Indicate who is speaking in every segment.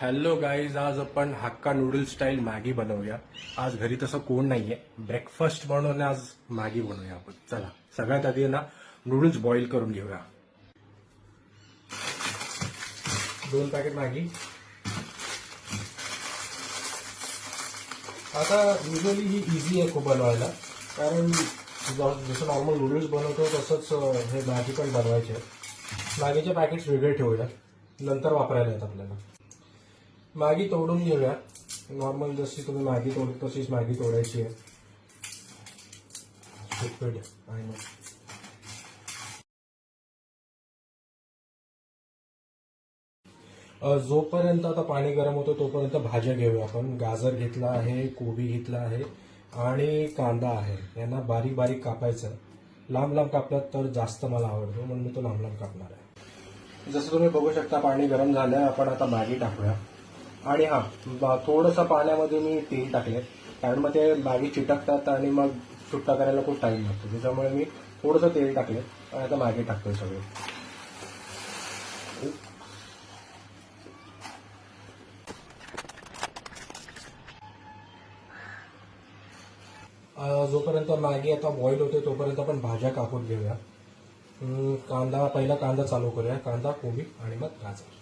Speaker 1: Hello guys, आज आपण hakka noodles style Maggi बनवूया. आज घरी तसं कोण नाहीये, ब्रेकफास्ट म्हणून आज मॅगी बनवूया आपण. चला, सगळ्यात आधी ना नूडल्स बॉईल करून घेऊया. 2 पॅकेट मॅगी. आता युजली ही इझी आहे खूप बनवायला, कारण जसं नॉर्मल नूडल्स बनवतो तसंच हे मॅगी पण बनवायचे. मॅगीचे पॅकेट्स वेगळे ठेवूया, नंतर वापरायला आहेत आपल्याला. मॅगी तोडून घेऊया. नॉर्मल जशी तुम्ही मॅगी तोडतो तशीच मॅगी तोडायची आहे. Stupid I know. जोपर्यंत आता पाणी गरम होतं तोपर्यंत भाज्या घेऊया आपण. गाजर घेतला आहे, कोबी घेतला आहे आणि कांदा आहे. यांना बारीक बारीक कापायचं. लांब लांब कापलात तर जास्त मला आवडतो, म्हणून मी तो लांब लांब कापणार आहे. जसं तुम्ही बघू शकता पाणी गरम झालंय. आपण आता मॅगी टाकूया. आणि थोडंसं पाण्यामध्ये मी तेल टाकले, कारण मग ते मॅगी चिटकतात आणि मग सुट्टा करायला खूप टाइम लागतो. त्याच्यामुळे मी थोडंसं तेल टाकले आणि आता मॅगी टाकतोय सगळे. जोपर्यंत मॅगी आता बॉईल होते तोपर्यंत आपण भाज्या कापून घेऊया. पहिला कांदा चालू करूया. कांदा, कोबी आणि मग गाजर.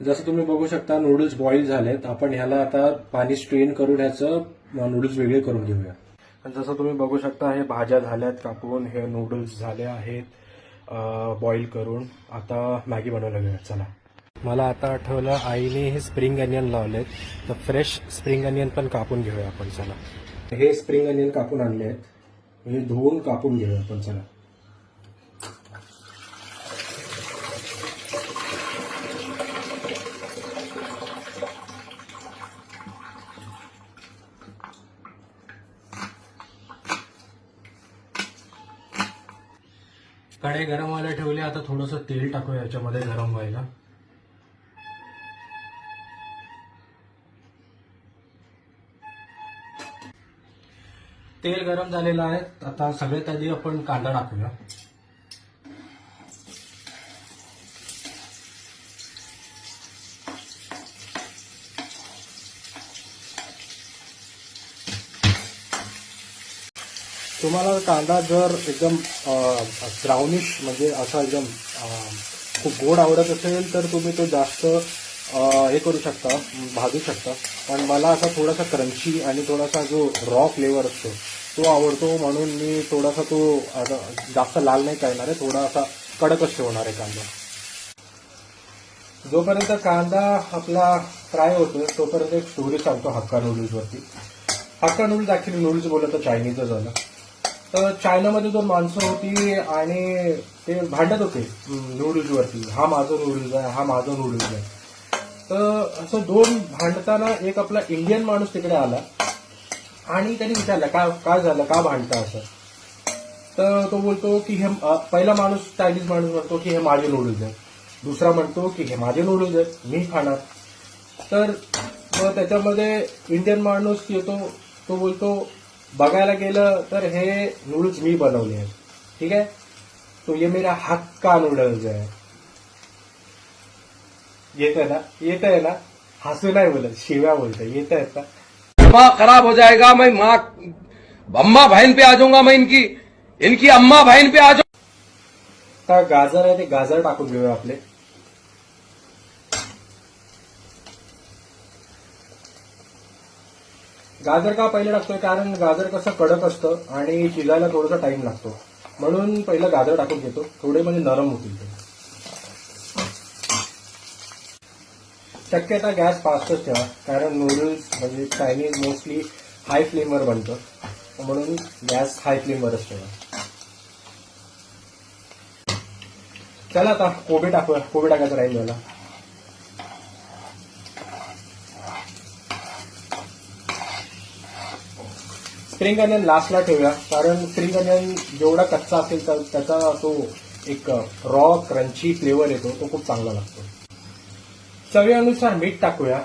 Speaker 1: जसं तुम्ही बघू शकता नूडल्स बॉईल झालेत. आपण ह्याला आता पाणी स्ट्रेन करून ह्याचं नूडल्स वेगळे करून घेऊया. जसं तुम्ही बघू शकता हे भाज्या झाल्यात कापून, हे नूडल्स झाले आहेत बॉईल करून. आता मॅगी बनवायला घेऊया. चला. मला आता आठवलं, आईने हे स्प्रिंग अनियन लावलेत, तर फ्रेश स्प्रिंग अनियन पण कापून घेऊया आपण. चला, हे स्प्रिंग अनियन कापून आणले आहेत, हे धुवून कापून घेऊया आपण. चला. कढई गरम व्हायला ठेवली. आता थोडंसं तेल टाकूया याच्यामध्ये गरम व्हायला. तेल गरम झालेलं आहे. आता सगळ्यात आधी आपण कांदा टाकूया. तुम्हाला कांदा जर एकदम ब्राउनिश म्हणजे असा एकदम खूप गोड आवडत असेल तर तुम्ही तो जास्त हे करू शकता, भाजू शकता. पण मला असा थोडासा क्रंची आणि थोडासा जो रॉ फ्लेवर असतो तो आवडतो, म्हणून मी थोडासा तो जास्त लाल नाही करणार आहे, थोडा असा कडकच ठेवणार आहे कांदा. जोपर्यंत कांदा आपला फ्राय होतो तोपर्यंत एक स्टोरी सांगतो हक्का नूडल्सवरती. हक्का नूडल्स ऍक्च्युली नूडल्स बोललं तर चायनीजच झालं. तर चायनामध्ये 2 माणसं होती आणि ते भांडत होते नूडल्सवरती. हा माझं नूडल्स आहे, हा माझं नूडल्स आहे. तर असं 2 भांडताना एक आपला इंडियन माणूस तिकडे आला आणि त्यांनी विचारलं काय झालं, का भांडता असं. तर तो बोलतो की हे पहिला माणूस चायनीज माणूस म्हणतो की हे माझे नूडल्स आहेत. दुसरा म्हणतो की हे माझे नूडल्स आहेत, मी खाणार. तर मग त्याच्यामध्ये इंडियन माणूस येतो, तो बोलतो बघायला गेलं तर हे नूडल्स मी बनवले आहेत, ठीक आहे, तो ये मेरा हक्का नूडल्स आहे. येत आहे ना, हसू नाही बोलत, शिव्या बोलत. येत आहेत ना.
Speaker 2: दिमाग खराब हो जाएगा. मैं माँ अम्मा बहन पे आ जाऊंगा. मैं इनकी इनकी अम्मा बहन पे आ जाऊंगा.
Speaker 1: आता गाजर आहे ते गाजर टाकून घेऊया आपले. गाजर का पहिले टाकतोय, कारण गाजर कसं कडक असतं आणि शिजायला थोडासा टाइम लागतो, म्हणून पहिलं गाजर टाकून घेतो. थोडे म्हणजे नरम होतील ते. शक्यता गॅस फास्टच ठेवा, कारण नूडल्स म्हणजे चायनीज मोस्टली हाय फ्लेमवर बनतं, म्हणून गॅस हाय फ्लेमवरच ठेवा. चला आता कोबी टाकूया. कोबी टाकायचं राहील मला. स्प्रिंग अनियन लास्टला ठेवूया, कारण स्प्रिंग अनियन जेवढा कच्चा असेल तर त्याचा तो एक रॉ क्रंची फ्लेवर येतो, तो खूप चांगला लागतो. चवीनुसार मीठ टाकूया.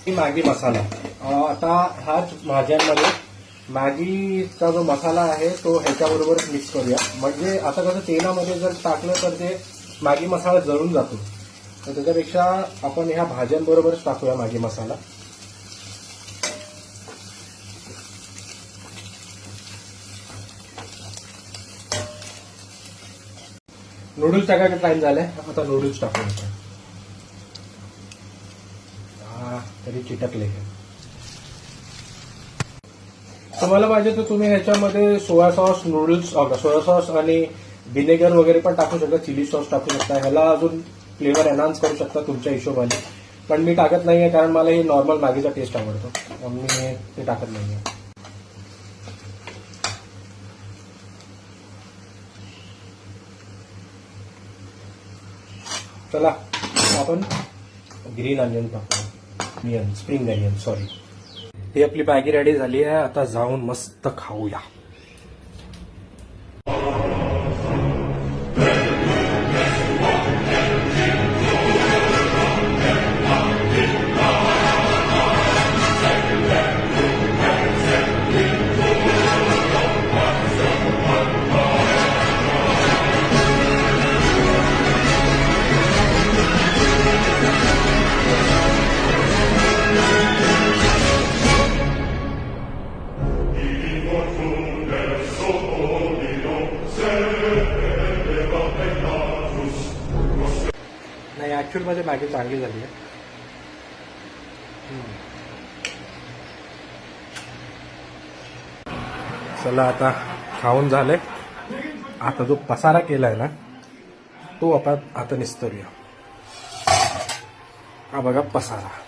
Speaker 1: मॅगी मसाला. आता ह्याच भाज्यांमध्ये मॅगीचा जो मसाला आहे तो ह्याच्याबरोबर मिक्स करूया. म्हणजे आता कसं तेलामध्ये जर टाकलं तर ते मॅगी मसाला जळून जातो, तर त्याच्यापेक्षा आपण ह्या भाज्यांबरोबरच टाकूया मॅगी मसाला. नूडल्स टाकायचा टाइम झालाय, आता नूडल्स टाकूया. तरी चिटकले. तुम्हाला पाहिजे तर तुम्ही ह्याच्यामध्ये soya sauce, noodles, soya sauce आणि व्हिनेगर वगैरे पण टाकू शकता, चिली सॉस टाकू शकता, ह्याला अजून फ्लेवर एनहान्स करू शकता तुमच्या हिशोबाने. पण मी टाकत नाहीये कारण मला हे नॉर्मल मॅगीचा टेस्ट आवडतो, म्हणून मी ते टाकत नाहीये. चला आपण ग्रीन अनियन टाकू, स्प्रिंग अनियन सॉरी. ही आपली मॅगी रेडी झाली आहे, आता जाऊन मस्त खाऊया. नाही, ऍक्च्युअल मध्ये मॅगी चांगली झाली आहे. चला आता खाऊन झालंय. आता जो पसारा केलाय ना तो आपण आता निस्तरूया. हा बघा पसारा.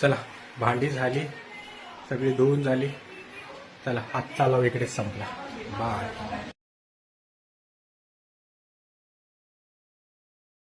Speaker 1: चला भांडी झाली, सगळी धुवून झाली. चला हात चालव इकडे संपला. बाय.